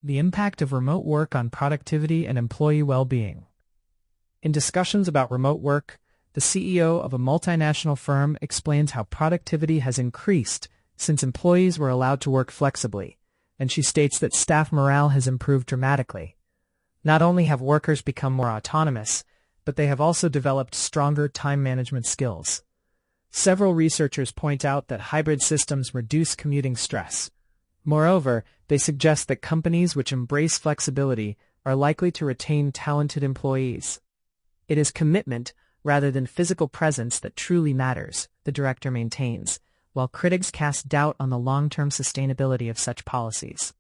The impact of remote work on productivity and employee well-being. In discussions about remote work, the CEO of a multinational firm explains how productivity has increased since employees were allowed to work flexibly, and she states that staff morale has improved dramatically. Not only have workers become more autonomous, but they have also developed stronger time management skills. Several researchers point out that hybrid systems reduce commuting stress. Moreover, they suggest that companies which embrace flexibility are likely to retain talented employees. It is commitment rather than physical presence that truly matters, the director maintains, while critics cast doubt on the long-term sustainability of such policies.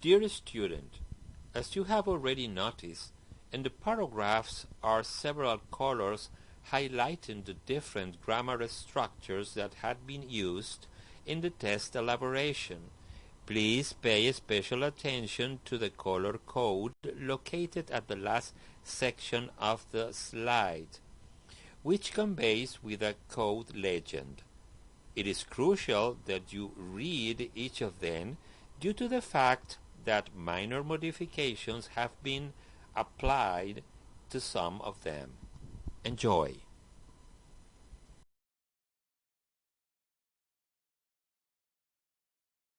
Dear student, as you have already noticed, in the paragraphs are several colors highlighting the different grammar structures that had been used in the test elaboration. Please pay special attention to the color code located at the last section of the slide, which conveys with a code legend. It is crucial that you read each of them due to the fact that minor modifications have been applied to some of them. Enjoy.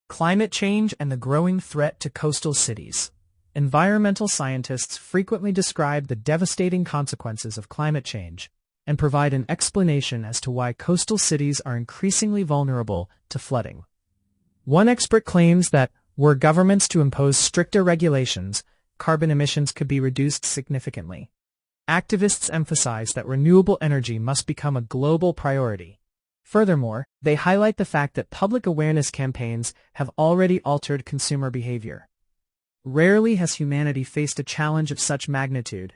Climate change and the growing threat to coastal cities. Environmental scientists frequently describe the devastating consequences of climate change and provide an explanation as to why coastal cities are increasingly vulnerable to flooding. One expert claims that, were governments to impose stricter regulations, carbon emissions could be reduced significantly. Activists emphasize that renewable energy must become a global priority. Furthermore, they highlight the fact that public awareness campaigns have already altered consumer behavior. Rarely has humanity faced a challenge of such magnitude,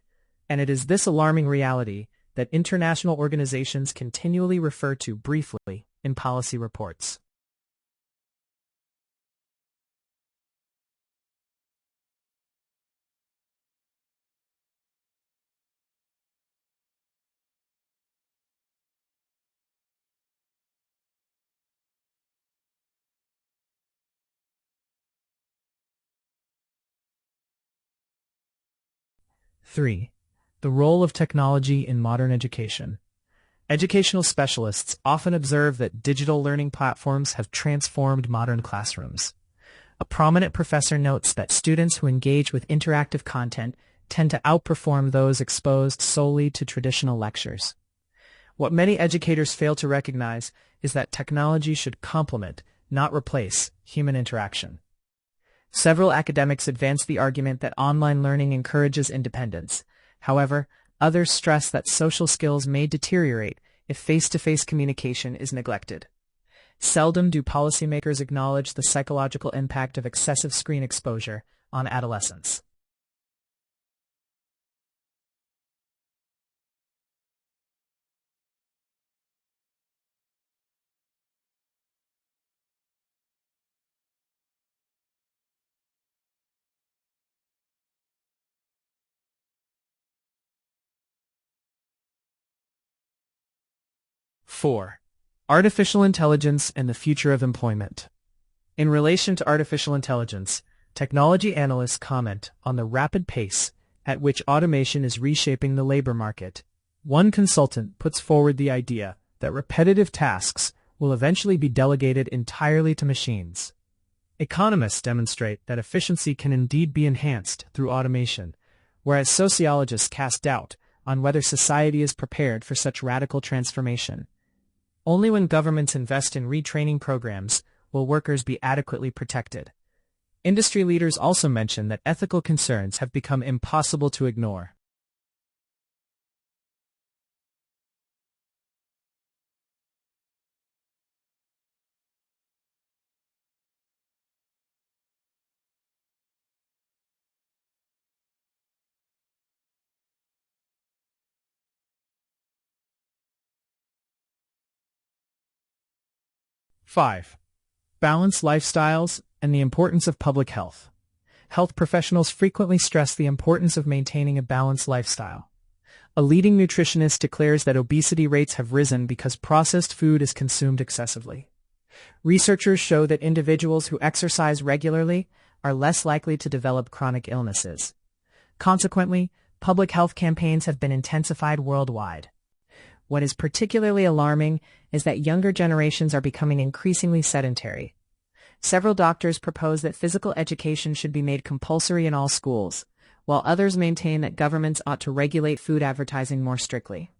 and it is this alarming reality that international organizations continually refer to briefly in policy reports. Three, the role of technology in modern education. Educational specialists often observe that digital learning platforms have transformed modern classrooms. A prominent professor notes that students who engage with interactive content tend to outperform those exposed solely to traditional lectures. What many educators fail to recognize is that technology should complement, not replace, human interaction. Several academics advance the argument that online learning encourages independence. However, others stress that social skills may deteriorate if face-to-face communication is neglected. Seldom do policymakers acknowledge the psychological impact of excessive screen exposure on adolescents. Four, artificial intelligence and the future of employment. In relation to artificial intelligence, technology analysts comment on the rapid pace at which automation is reshaping the labor market. One consultant puts forward the idea that repetitive tasks will eventually be delegated entirely to machines. Economists demonstrate that efficiency can indeed be enhanced through automation, whereas sociologists cast doubt on whether society is prepared for such radical transformation. Only when governments invest in retraining programs will workers be adequately protected. Industry leaders also mention that ethical concerns have become impossible to ignore. Five, balanced lifestyles and the importance of public health. Health professionals frequently stress the importance of maintaining a balanced lifestyle. A leading nutritionist declares that obesity rates have risen because processed food is consumed excessively. Researchers show that individuals who exercise regularly are less likely to develop chronic illnesses. Consequently, public health campaigns have been intensified worldwide. What is particularly alarming is that younger generations are becoming increasingly sedentary. Several doctors propose that physical education should be made compulsory in all schools, while others maintain that governments ought to regulate food advertising more strictly.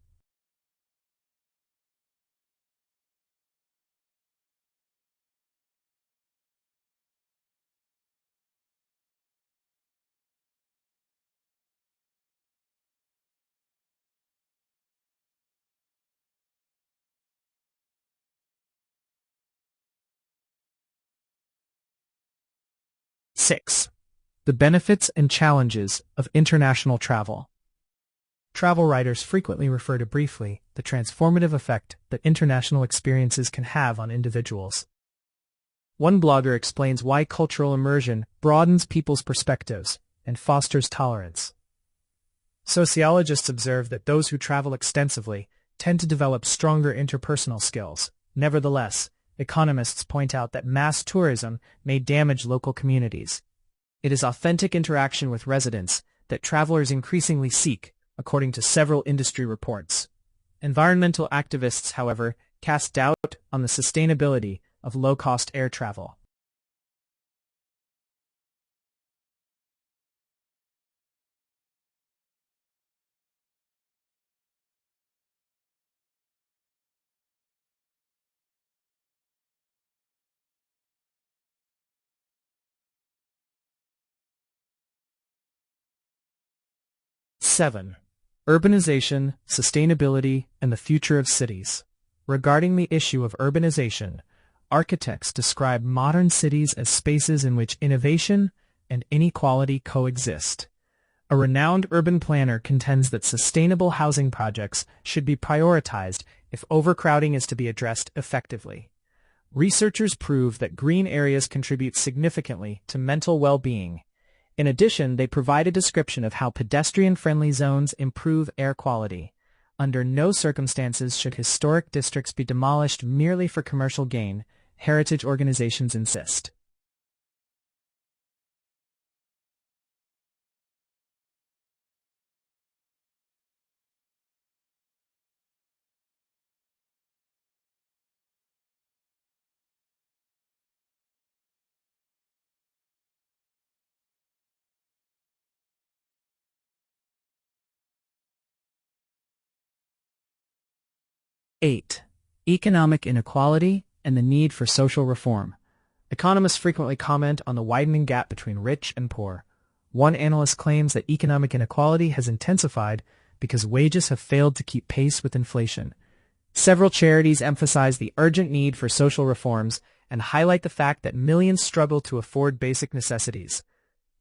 Six. The benefits and challenges of international travel. Travel writers frequently refer to briefly the transformative effect that international experiences can have on individuals. One blogger explains why cultural immersion broadens people's perspectives and fosters tolerance. Sociologists observe that those who travel extensively tend to develop stronger interpersonal skills. Nevertheless, economists point out that mass tourism may damage local communities. It is authentic interaction with residents that travelers increasingly seek, according to several industry reports. Environmental activists, however, cast doubt on the sustainability of low-cost air travel. Seven. Urbanization, sustainability, and the future of cities. Regarding the issue of urbanization, architects describe modern cities as spaces in which innovation and inequality coexist. A renowned urban planner contends that sustainable housing projects should be prioritized if overcrowding is to be addressed effectively. Researchers prove that green areas contribute significantly to mental well-being. In addition, they provide a description of how pedestrian-friendly zones improve air quality. Under no circumstances should historic districts be demolished merely for commercial gain, heritage organizations insist. Eight. Economic inequality and the need for social reform. Economists frequently comment on the widening gap between rich and poor. One analyst claims that economic inequality has intensified because wages have failed to keep pace with inflation. Several charities emphasize the urgent need for social reforms and highlight the fact that millions struggle to afford basic necessities.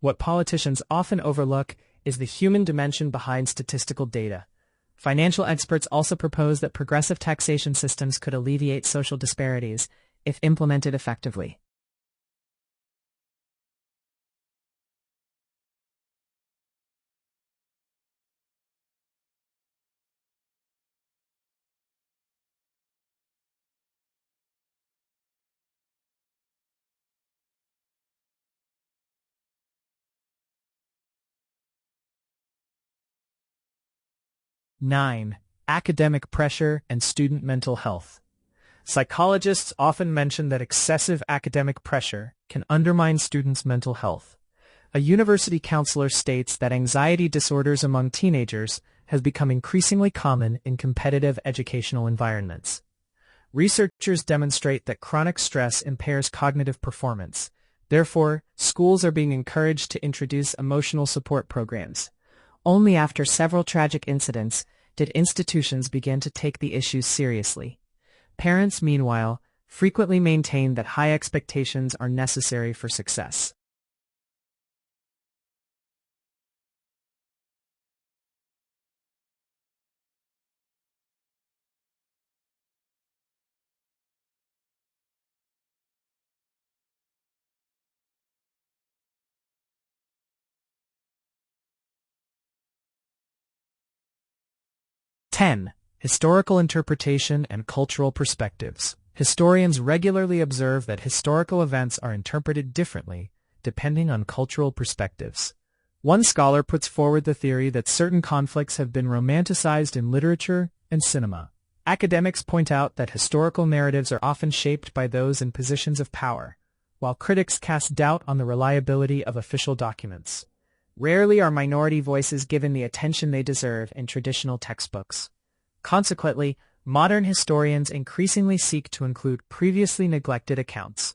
What politicians often overlook is the human dimension behind statistical data. Financial experts also propose that progressive taxation systems could alleviate social disparities if implemented effectively. Nine. Academic pressure and student mental health. Psychologists often mention that excessive academic pressure can undermine students' mental health. A university counselor states that anxiety disorders among teenagers has become increasingly common in competitive educational environments. Researchers demonstrate that chronic stress impairs cognitive performance. Therefore, schools are being encouraged to introduce emotional support programs. Only after several tragic incidents did institutions begin to take the issues seriously. Parents, meanwhile, frequently maintain that high expectations are necessary for success. 10. Historical interpretation and cultural perspectives. Historians regularly observe that historical events are interpreted differently depending on cultural perspectives. One scholar puts forward the theory that certain conflicts have been romanticized in literature and cinema. Academics point out that historical narratives are often shaped by those in positions of power, while critics cast doubt on the reliability of official documents. Rarely are minority voices given the attention they deserve in traditional textbooks. Consequently, modern historians increasingly seek to include previously neglected accounts.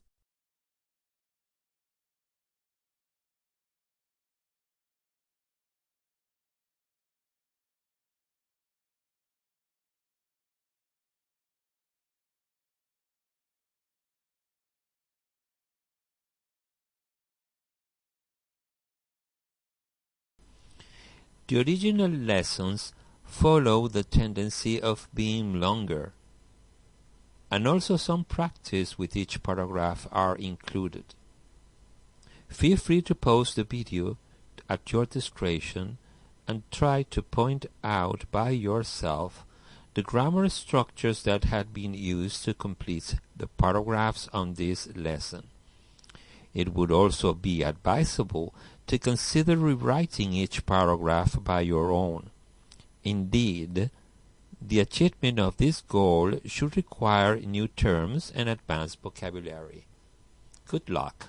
The original lessons follow the tendency of being longer, and also some practice with each paragraph are included. Feel free to pause the video at your discretion and try to point out by yourself the grammar structures that had been used to complete the paragraphs on this lesson. It would also be advisable to consider rewriting each paragraph by your own. Indeed, the achievement of this goal should require new terms and advanced vocabulary. Good luck!